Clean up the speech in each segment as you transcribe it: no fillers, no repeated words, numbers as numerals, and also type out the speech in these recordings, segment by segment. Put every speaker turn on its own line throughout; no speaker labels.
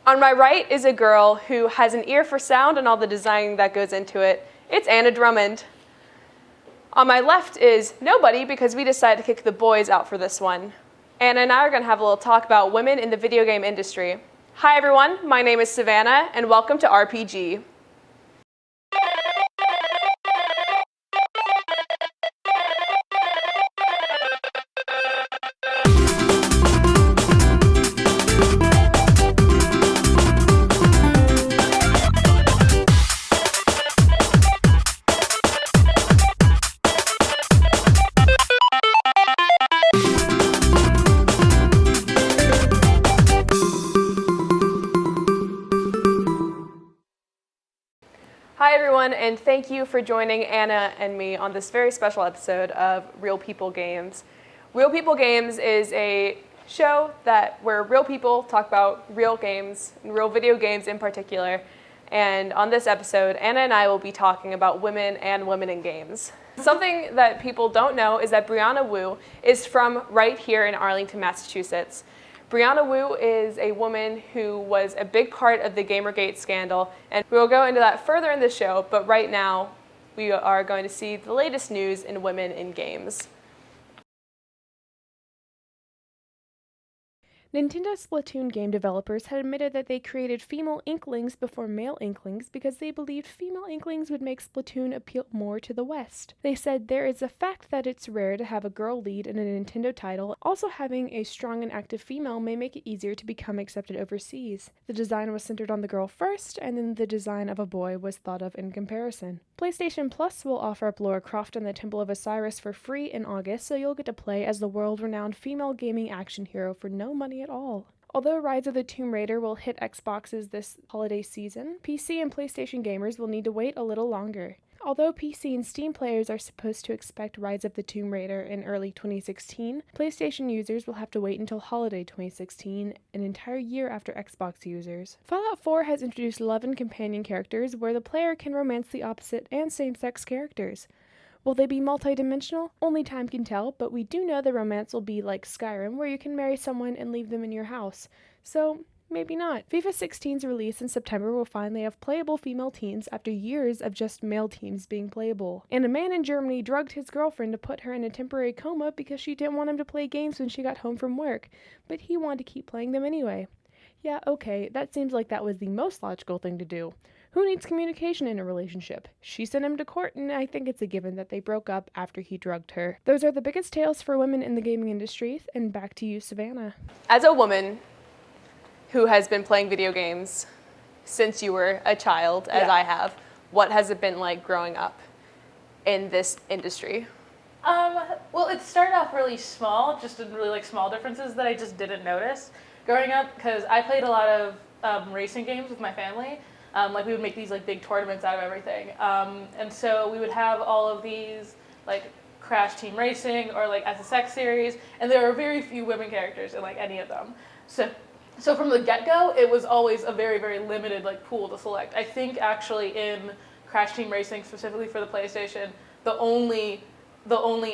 On my right is a girl who has an ear for sound and all the design that goes into it. It's Anna Drummond. On my left is nobody because we decided to kick the boys out for this one. Anna and I are going to have a little talk about women in the video game industry. Hi everyone, my name is Savannah and welcome to RPG. Hi everyone, and thank you for joining Anna and me on this very special episode of Real People Games. Real People Games is a show where real people talk about real games, and real video games in particular. And on this episode, Anna and I will be talking about women and women in games. Something that people don't know is that Brianna Wu is from right here in Arlington, Massachusetts. Brianna Wu is a woman who was a big part of the Gamergate scandal, and we will go into that further in the show, but right now we are going to see the latest news in women in games.
Nintendo Splatoon game developers had admitted that they created female Inklings before male Inklings because they believed female Inklings would make Splatoon appeal more to the West. They said there is a fact that it's rare to have a girl lead in a Nintendo title. Also, having a strong and active female may make it easier to become accepted overseas. The design was centered on the girl first, and then the design of a boy was thought of in comparison. PlayStation Plus will offer up Lara Croft and the Temple of Osiris for free in August, so you'll get to play as the world-renowned female gaming action hero for no money at all. Although Rise of the Tomb Raider will hit Xboxes this holiday season, PC and PlayStation gamers will need to wait a little longer. Although PC and Steam players are supposed to expect Rise of the Tomb Raider in early 2016, PlayStation users will have to wait until holiday 2016, an entire year after Xbox users. Fallout 4 has introduced love and companion characters where the player can romance the opposite and same-sex characters. Will they be multidimensional? Only time can tell, but we do know the romance will be like Skyrim, where you can marry someone and leave them in your house. So, maybe not. FIFA 16's release in September will finally have playable female teams after years of just male teams being playable. And a man in Germany drugged his girlfriend to put her in a temporary coma because she didn't want him to play games when she got home from work, but he wanted to keep playing them anyway. Yeah, okay, that seems like that was the most logical thing to do. Who needs communication in a relationship? She sent him to court, and I think it's a given that they broke up after he drugged her. Those are the biggest tales for women in the gaming industry, and back to you, Savannah.
As a woman who has been playing video games since you were a child, as I have, what has it been like growing up in this industry?
Well, it started off really small, just in really small differences that I just didn't notice growing up, because I played a lot of racing games with my family. We would make these big tournaments out of everything, and so we would have all of these Crash Team Racing or SSX series, and there were very few women characters in any of them. So from the get-go, it was always a very, very limited pool to select. I think actually in Crash Team Racing, specifically for the PlayStation, the only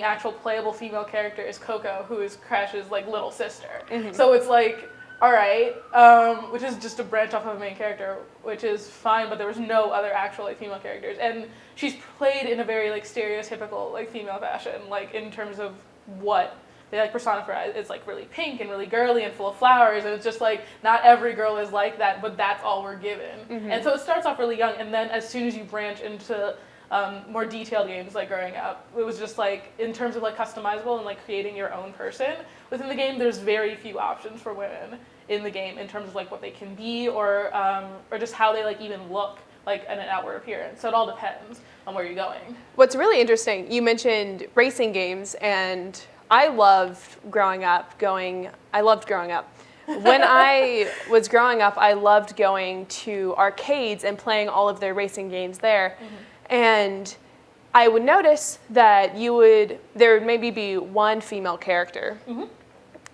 actual playable female character is Coco, who is Crash's little sister. Mm-hmm. So it's all right, which is just a branch off of a main character, which is fine, but there was no other actual female characters. And she's played in a very stereotypical female fashion, in terms of what they personify. It's really pink and really girly and full of flowers, and it's just not every girl is like that, but that's all we're given. Mm-hmm. And so it starts off really young, and then as soon as you branch into more detailed games growing up, it was just in terms of customizable and creating your own person within the game, there's very few options for women in the game in terms of what they can be or just how they even look in an outward appearance. So it all depends on where you're going.
What's really interesting, you mentioned racing games, and I loved growing up. When I was growing up, I loved going to arcades and playing all of their racing games there. Mm-hmm. And I would notice that there would maybe be one female character. Mm-hmm.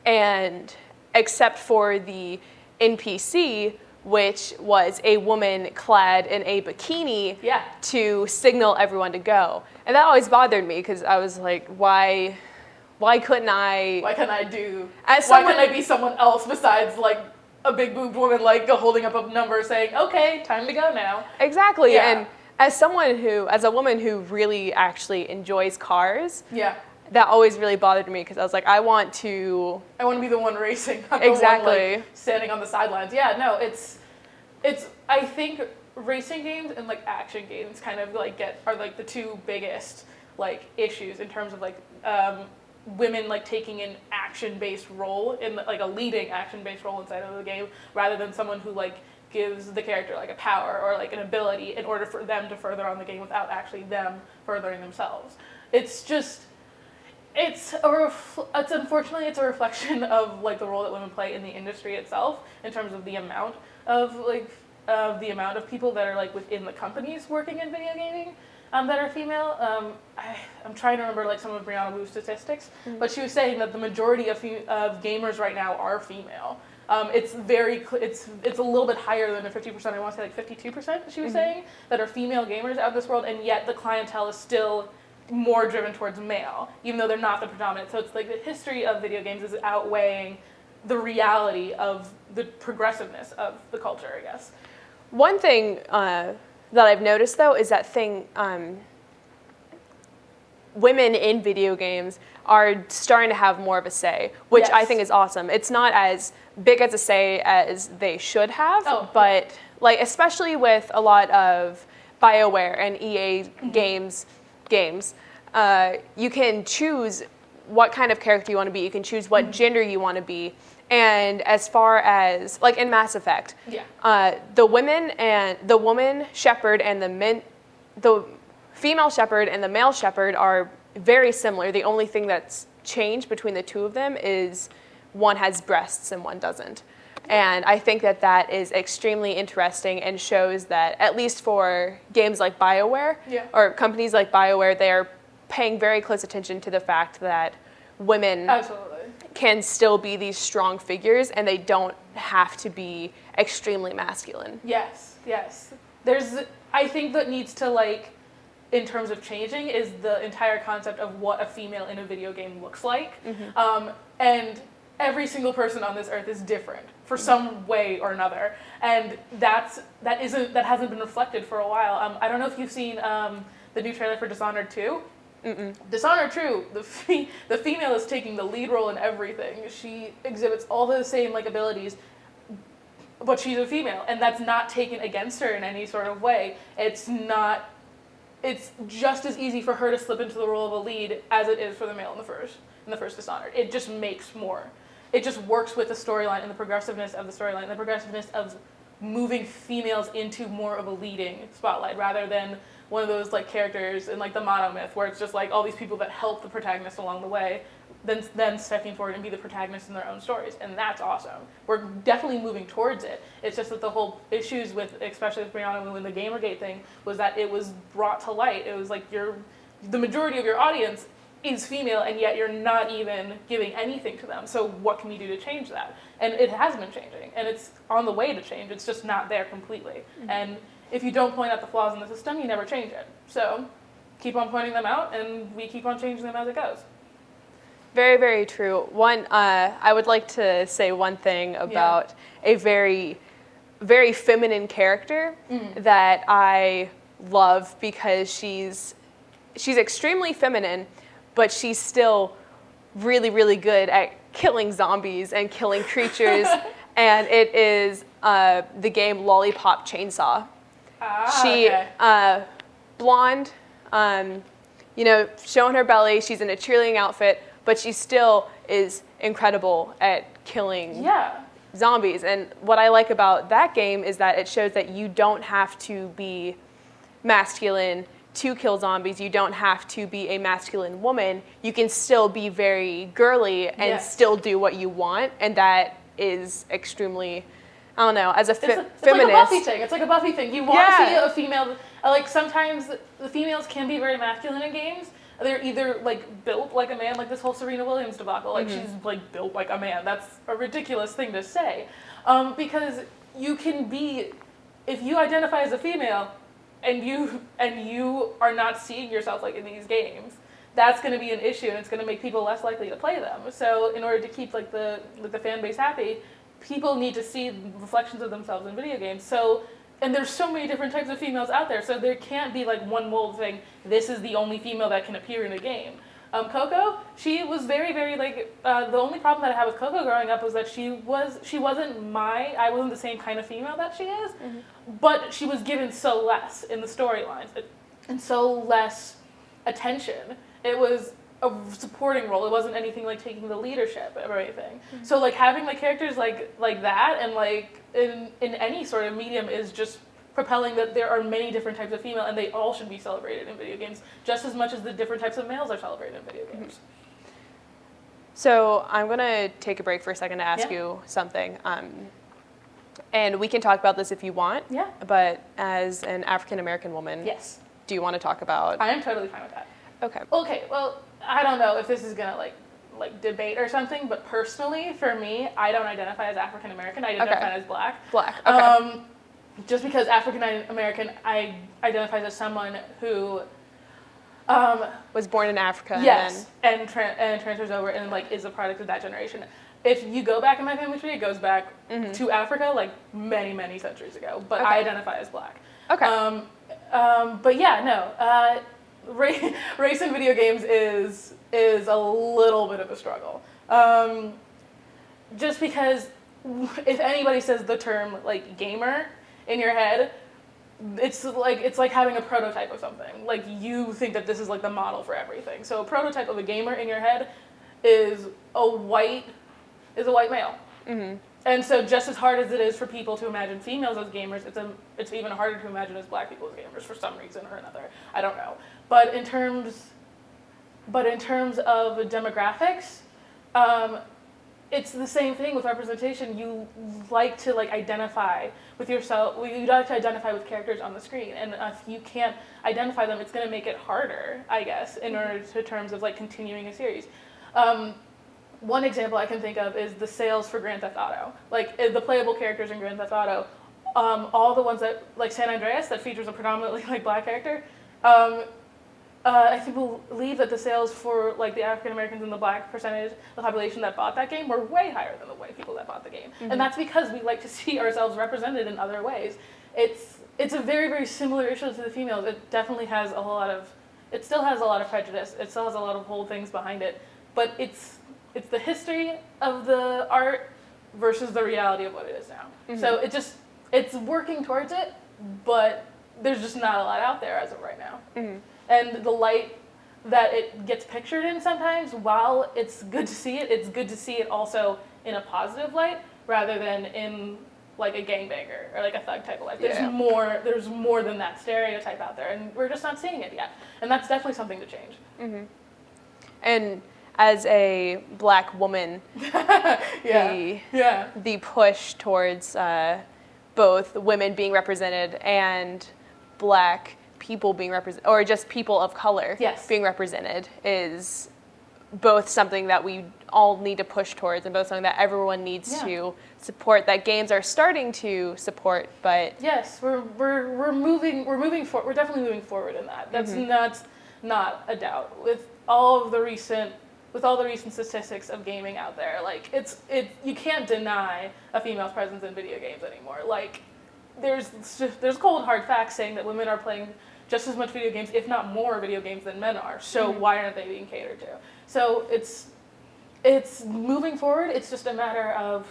And except for the NPC, which was a woman clad in a bikini to signal everyone to go. And that always bothered me because I was like, why couldn't I?
Why couldn't I be someone else besides a big boobed woman like holding up a number saying, okay, time to go now.
Exactly.
Yeah.
And as a woman who really actually enjoys cars,
Yeah.
that always really bothered me because I was like, I want to
be the one racing, not
Exactly.
the one like standing on the sidelines. Yeah, no, it's I think racing games and like action games kind of like are like the two biggest like issues in terms of like women like taking an action-based role in like a leading action-based role inside of the game rather than someone who like gives the character like a power or like an ability in order for them to further on the game without actually them furthering themselves. It's just unfortunately it's a reflection of like the role that women play in the industry itself in terms of the amount of people that are like within the companies working in video gaming that are female. I'm trying to remember like some of Brianna Wu's statistics, but she was saying that the majority of gamers right now are female. It's a little bit higher than the 50%. I want to say like 52%. She was saying that are female gamers out in this world, and yet the clientele is still more driven towards male, even though they're not the predominant. So it's like the history of video games is outweighing the reality of the progressiveness of the culture, I guess.
One thing that I've noticed, though, is that women in video games are starting to have more of a say, which
Yes.
I think is awesome. It's not as big as a say as they should have, but like especially with a lot of BioWare and EA games, you can choose what kind of character you want to be. You can choose what gender you want to be. And as far as like in Mass Effect, the woman shepherd and the female shepherd and the male shepherd are very similar. The only thing that's changed between the two of them is one has breasts and one doesn't. And I think that is extremely interesting and shows that at least for games like BioWare or companies like BioWare, they are paying very close attention to the fact that women can still be these strong figures and they don't have to be extremely masculine.
Yes. I think that needs to like, in terms of changing, is the entire concept of what a female in a video game looks like. And every single person on this earth is different for some way or another. And that hasn't been reflected for a while. I don't know if you've seen the new trailer for Dishonored 2. Dishonored 2, the female is taking the lead role in everything. She exhibits all the same like abilities, but she's a female, and that's not taken against her in any sort of way. It's just as easy for her to slip into the role of a lead as it is for the male in the first Dishonored. It just makes more. It just works with the storyline and the progressiveness of the storyline, and the progressiveness of moving females into more of a leading spotlight rather than one of those like characters in like the monomyth where it's just like all these people that help the protagonist along the way then stepping forward and be the protagonist in their own stories, and that's awesome. We're definitely moving towards it. It's just that the whole issues with, especially with Brianna Wu and the Gamergate thing, was that it was brought to light. It was like the majority of your audience is female, and yet you're not even giving anything to them. So what can you do to change that? And it has been changing, and it's on the way to change. It's just not there completely. And if you don't point out the flaws in the system, you never change it. So keep on pointing them out, and we keep on changing them as it goes.
Very, very true. I would like to say one thing about a very, very feminine character that I love because she's extremely feminine, but she's still really, really good at killing zombies and killing creatures, and it is the game Lollipop Chainsaw. Blonde, showing her belly. She's in a cheerleading outfit, but she still is incredible at killing zombies. And what I like about that game is that it shows that you don't have to be masculine to kill zombies. You don't have to be a masculine woman. You can still be very girly and still do what you want. And that is extremely, I don't know, as a feminist.
It's like a Buffy thing. It's like a Buffy thing. You want to see a female, like sometimes the females can be very masculine in games. They're either like built like a man, like this whole Serena Williams debacle, like she's like built like a man. That's a ridiculous thing to say. Because you can be, if you identify as a female and you are not seeing yourself like in these games, that's going to be an issue, and it's going to make people less likely to play them. So in order to keep like the fan base happy, people need to see reflections of themselves in video games. So, and there's so many different types of females out there, so there can't be like one mold saying this is the only female that can appear in a game. Coco, she was very, very like, the only problem that I had with Coco growing up was that I wasn't the same kind of female that she is, but she was given so less in the storylines and so less attention. It was a supporting role. It wasn't anything like taking the leadership or anything. So like having like characters like that and like in any sort of medium is just propelling that there are many different types of female and they all should be celebrated in video games just as much as the different types of males are celebrated in video games.
So I'm going to take a break for a second to ask you something. And we can talk about this if you want.
Yeah.
But as an African American woman,
Yes.
do you want to talk about?
I am totally fine with that.
Okay.
Okay, well, I don't know if this is going to like debate or something, but personally, for me, I don't identify as African American. I identify as Black.
Black. Okay.
Just because African American, I identify as someone who
was born in Africa.
Yes, and transfers over and like is a product of that generation. If you go back in my family tree, it goes back to Africa like many, many centuries ago. But I identify as Black.
Okay.
But yeah, no. Race in video games is a little bit of a struggle. Just because if anybody says the term like gamer in your head, it's like having a prototype of something. Like you think that this is like the model for everything. So a prototype of a gamer in your head is a white male. Mm-hmm. And so just as hard as it is for people to imagine females as gamers, it's even harder to imagine as Black people as gamers for some reason or another. I don't know. But in terms of demographics, it's the same thing with representation. You like to like identify with yourself. You like to identify with characters on the screen, and if you can't identify them, it's going to make it harder, I guess, in order to terms of like continuing a series. One example I can think of is the sales for Grand Theft Auto. Like the playable characters in Grand Theft Auto, all the ones that like San Andreas that features a predominantly like Black character. I believe that the sales for like the African Americans and the Black percentage of the population that bought that game were way higher than the white people that bought the game, and that's because we like to see ourselves represented in other ways. It's a very, very similar issue to the females. It definitely has it still has a lot of prejudice. It still has a lot of whole things behind it, but it's the history of the art versus the reality of what it is now. So it's working towards it, but there's just not a lot out there as of right now. And the light that it gets pictured in sometimes, while it's good to see it, it's good to see it also in a positive light rather than in like a gangbanger or like a thug type of life. There's more than that stereotype out there, and we're just not seeing it yet. And that's definitely something to change.
And as a Black woman, the push towards both women being represented and Black people being represented, or just people of color being represented, is both something that we all need to push towards, and both something that everyone needs to support. That games are starting to support, but
yes, we're moving forward. We're definitely moving forward in that. That's not a doubt. With all the recent statistics of gaming out there, like you can't deny a female's presence in video games anymore. Like there's cold hard facts saying that women are playing just as much video games, if not more video games than men are. So why aren't they being catered to? So it's moving forward. It's just a matter of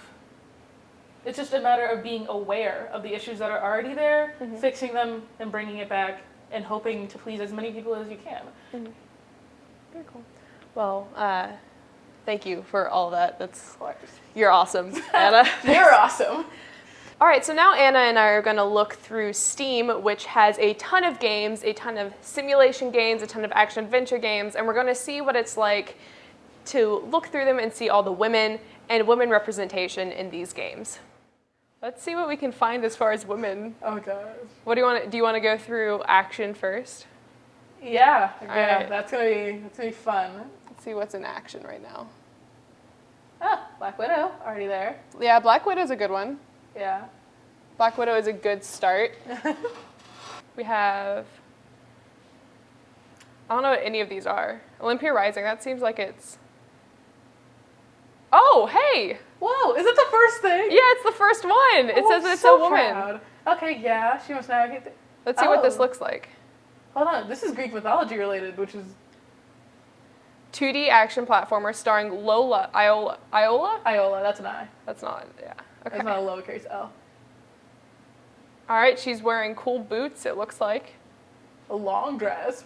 being aware of the issues that are already there, fixing them, and bringing it back, and hoping to please as many people as you can.
Very cool. Well, thank you for all that. You're awesome, Anna.
You're awesome.
All right, so now Anna and I are going to look through Steam, which has a ton of games, a ton of simulation games, a ton of action-adventure games, and we're going to see what it's like to look through them and see all the women and women representation in these games. Let's see what we can find as far as women.
Oh, gosh.
What do you want to go through action first?
Yeah,
right.
That's gonna be fun.
Let's see what's in action right now.
Black Widow, already there.
Yeah, Black Widow's a good one.
Yeah.
Black Widow is a good start. We have, I don't know what any of these are. Olympia Rising, that seems like it's, Oh, hey!
Whoa, is it the first thing?
Yeah, it's the first one. It says it's a woman.
Proud. Okay, yeah, she must navigate.
Let's see what this looks like.
Hold on, this is Greek mythology related, which is
2D action platformer starring Iola.
Iola. That's an I.
That's not, yeah. Okay.
That's not a lowercase L.
All right, she's wearing cool boots, it looks like.
A long dress.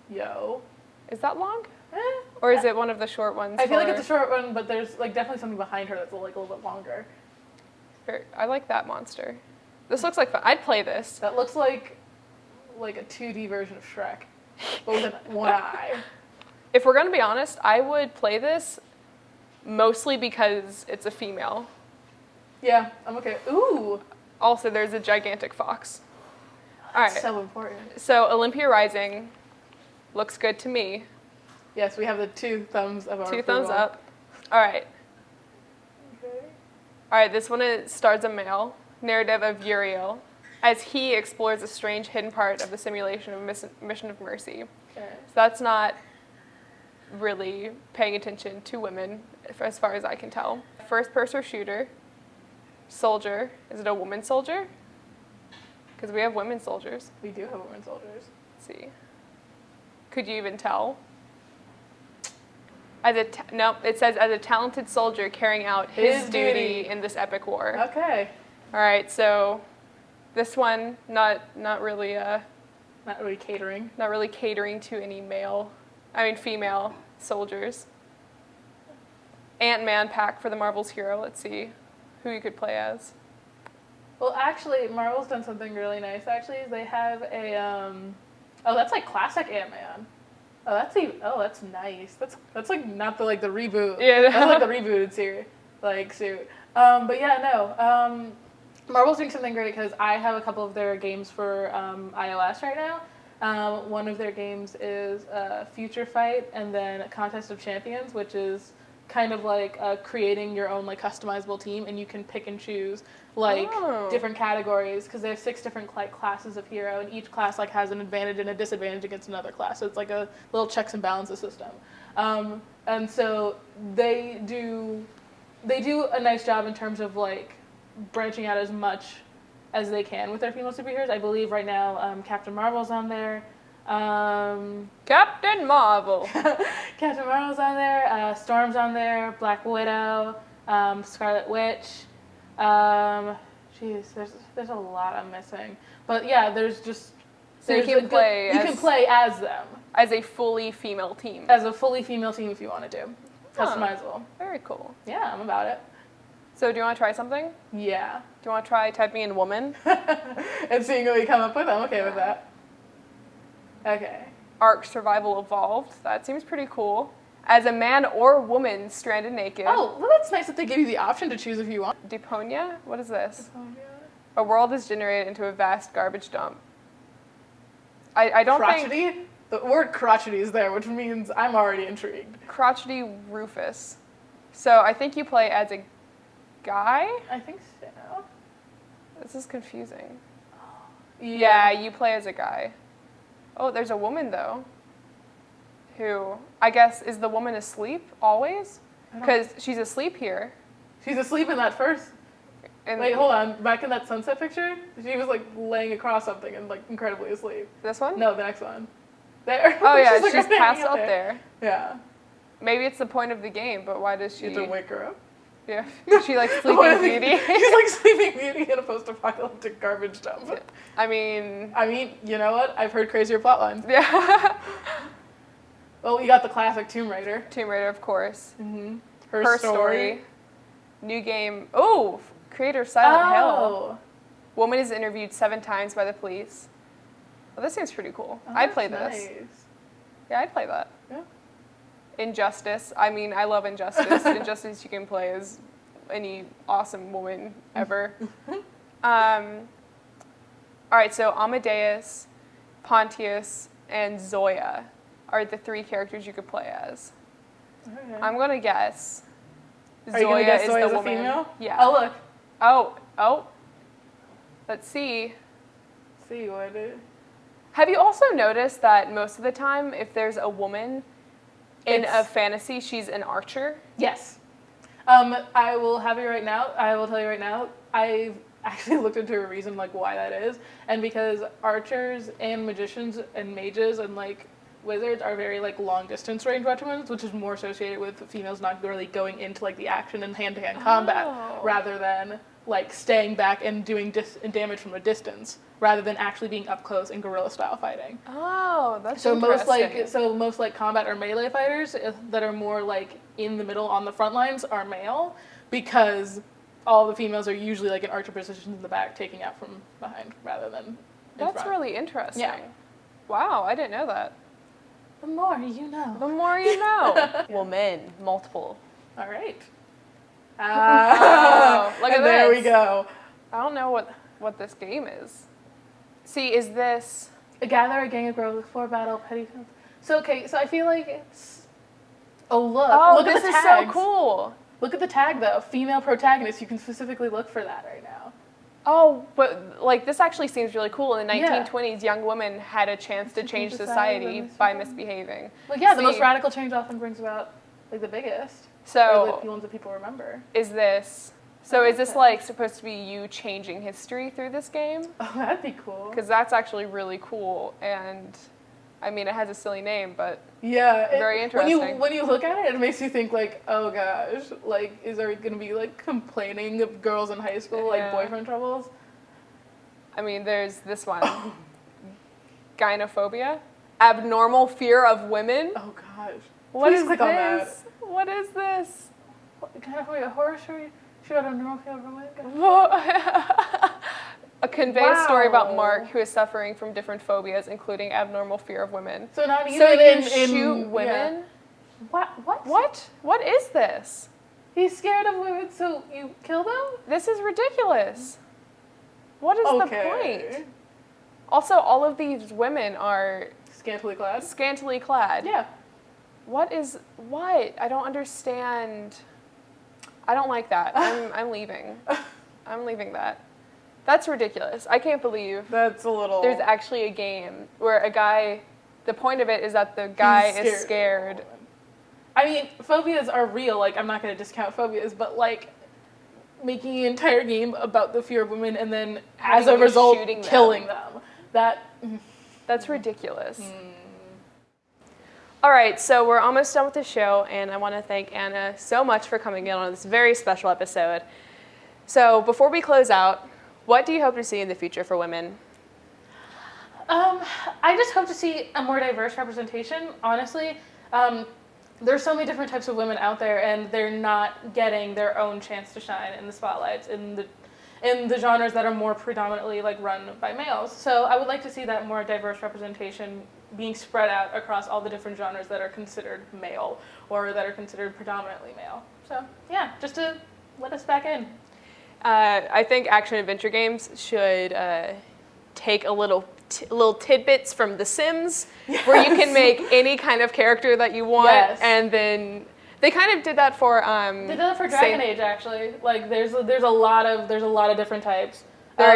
Yo.
Is that long? Or is it one of the short ones?
I feel like it's a short one, but there's like definitely something behind her that's like a little bit longer.
I like that monster. This looks like fun. I'd play this.
That looks like a 2D version of Shrek, but with one eye.
If we're gonna be honest, I would play this mostly because it's a female.
Yeah, I'm okay. Ooh.
Also, there's a gigantic fox. All right.
So important.
So Olympia Rising looks good to me.
Yes, we have the 2 thumbs of our
2
approval.
thumbs up. All right.
Okay.
All right, this one stars a male, narrative of Uriel, as he explores a strange hidden part of the simulation of Mission of Mercy.
Okay.
So that's not really paying attention to women, as far as I can tell. First-person shooter, soldier. Is it a woman soldier? Because we have women soldiers.
We do have women soldiers.
Let's see. Could you even tell? No, it says as a talented soldier carrying out his duty in this epic war.
Okay.
All right, so this one not really
catering.
not really catering to any female soldiers. Ant-Man pack for the Marvel's hero. Let's see who you could play as.
Well, actually, Marvel's done something really nice. Actually, they have a that's like classic Ant-Man. That's nice. That's like not the reboot.
Yeah.
That's like the rebooted series, suit. But yeah, no. Marvel's doing something great because I have a couple of their games for iOS right now. One of their games is Future Fight, and then Contest of Champions, which is kind of like creating your own customizable team, and you can pick and choose different categories because they have 6 different classes of hero, and each class has an advantage and a disadvantage against another class. So it's like a little checks and balances system. And so they do a nice job in terms of branching out as much as they can with their female superheroes. I believe right now Captain Marvel's on there.
Captain Marvel.
Captain Marvel's on there. Storm's on there. Black Widow. Scarlet Witch. There's a lot I'm missing. But yeah, there's just
so you can
play as them
as a fully female team.
As a fully female team if you want to do. Customizable.
Very cool.
Yeah, I'm about it.
So do you want to try something?
Yeah.
Do you want to try typing in woman?
And seeing what we come up with? I'm okay with that. Okay.
Ark Survival Evolved. That seems pretty cool. As a man or woman stranded naked.
Oh, well, that's nice that they give you the option to choose if you want.
Deponia? What is this? A world is generated into a vast garbage dump. I don't
crotchety?
think...
The word crotchety is there, which means I'm already intrigued.
Crotchety Rufus. So I think you play as a guy?
I think so.
This is confusing.
Yeah,
you play as a guy. Oh, there's a woman, though. Who, I guess, is the woman asleep always? Because she's asleep here.
She's asleep in that first. Wait, hold on. Back in that sunset picture, she was laying across something and incredibly asleep.
This one?
No, the next one. There.
Oh yeah, she's passed out there.
Yeah.
Maybe it's the point of the game, but why does she?
You have to wake her up.
Yeah. Is she Sleeping Beauty?
She's Sleeping Beauty in a post-apocalyptic garbage dump.
I mean,
you know what? I've heard crazier plot lines.
Yeah.
Well, you got the classic Tomb Raider.
Tomb Raider, of course.
Mm-hmm.
Her story. New game. Oh, creator Silent Hill. Woman is interviewed 7 times by the police. Well, this seems pretty cool. I'd play this.
Nice.
Yeah, I'd play that.
Yeah.
Injustice. I mean, I love Injustice. Injustice you can play as any awesome woman ever. All right, so Amadeus, Pontius, and Zoya are the 3 characters you could play as.
Okay.
I'm going to guess
Are you gonna guess
is
Zoya's
the
a
woman.
female?
Yeah.
Oh, look.
Oh. Let's see.
See what it is.
Have you also noticed that most of the time, if there's a woman in a fantasy, she's an archer?
Yes. I will have you right now. I will tell you right now. I've actually looked into a reason like why that is, and because archers and magicians and mages and like wizards are very like long distance range regimens, which is more associated with females not really going into like the action and hand to hand combat, rather than like staying back and doing damage from a distance, rather than actually being up close in guerrilla style fighting.
Oh, that's
so
interesting.
most like combat or melee fighters that are more like in the middle on the front lines are male, because all the females are usually like in archer positions in the back, taking out from behind rather than in
That's
front.
really interesting.
Yeah.
Wow, I didn't know that.
The more you know.
The more you know. Woman, multiple.
All right.
Oh, look at
there
this.
we go.
I don't know what this game is. See, is this...
Gather a gang of girls for battle, petty... So I feel like it's... Oh, look.
Oh,
look
this
at the
is
tags.
so cool.
Look at the tag, though. Female protagonist. You can specifically look for that right now.
Oh, but like this actually seems really cool. In the
Yeah.
1920s, young women had a chance to change society by misbehaving.
Like, yeah, the
See,
most radical change often brings about like the biggest.
So
or the ones that people remember.
is this like supposed to be you changing history through this game?
Oh, that'd be cool.
Because that's actually really cool, and I mean it has a silly name, but
yeah,
very interesting.
When you look at it, it makes you think like, oh gosh, like is there gonna be like complaining of girls in high school, like boyfriend troubles?
I mean, there's this one, gynophobia, abnormal fear of women.
Oh gosh,
What
please
is
click
this?
on that.
What is this?
Kind of a horror story. Should I know if you ever went?
A conveyed story about
Wow.
Mark, who is suffering from different phobias, including abnormal fear of women.
So not even
So you
in
shoot women?
Yeah. What?
What? What is this?
He's scared of women, so you kill them?
This is ridiculous. What is the point? Also, all of these women are
Scantily clad?
scantily clad.
Yeah.
What? I don't understand. I don't like that. I'm leaving. I'm leaving that. That's ridiculous. I can't believe
That's a little...
there's actually a game where a guy, the point of it is that the guy is scared.
I mean, phobias are real. Like, I'm not going to discount phobias, but like making an entire game about the fear of women and then as a result killing them.
That's ridiculous. All right, so we're almost done with the show, and I want to thank Anna so much for coming in on this very special episode. So before we close out, what do you hope to see in the future for women?
I just hope to see a more diverse representation, honestly. There's so many different types of women out there, and they're not getting their own chance to shine in the spotlights in the genres that are more predominantly like run by males. So I would like to see that more diverse representation being spread out across all the different genres that are considered male or that are considered predominantly male. So yeah, just to let us back in.
I think action adventure games should take a little tidbits from The Sims, where you can make any kind of character that you want, and then they kind of did that for.
They did that for Dragon Age, actually. Like there's a lot of different types.
There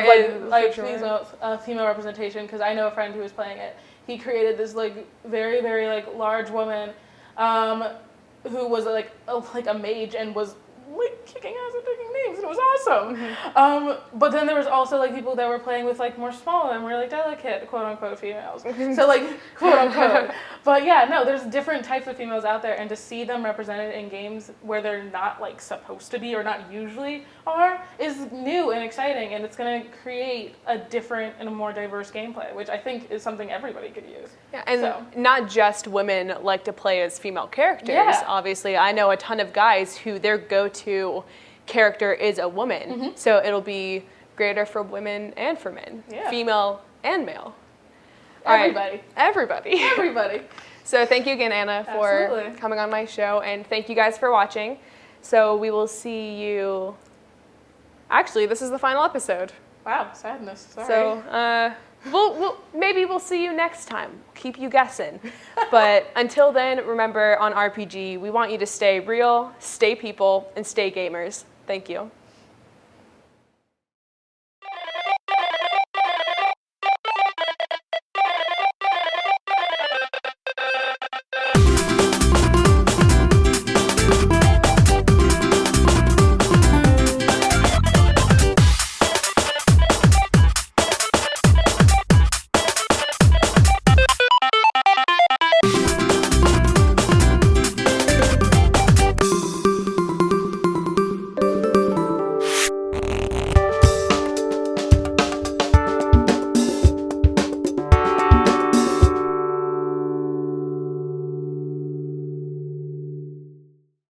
of female representation, because I know a friend who was playing it. He created this like very, very like large woman, who was like a mage and was like kicking ass and taking names, and it was awesome.
Mm-hmm.
But then there was also like people that were playing with like more small and more like delicate, quote unquote, females. So like quote unquote. But yeah, no, there's different types of females out there, and to see them represented in games where they're not like supposed to be or not usually are is new and exciting, and it's gonna create a different and a more diverse gameplay, which I think is something everybody could use.
Yeah, and not just women like to play as female characters.
Yeah.
Obviously, I know a ton of guys who their go-to character is a woman. So it'll be greater for women and for men, female and male. Everybody. So thank you again, Anna, for coming on my show, and thank you guys for watching. So we will see you. Actually, this is the final episode.
Wow, sadness. Sorry.
So maybe we'll see you next time. Keep you guessing. But until then, remember, on RPG, we want you to stay real, stay people, and stay gamers. Thank you.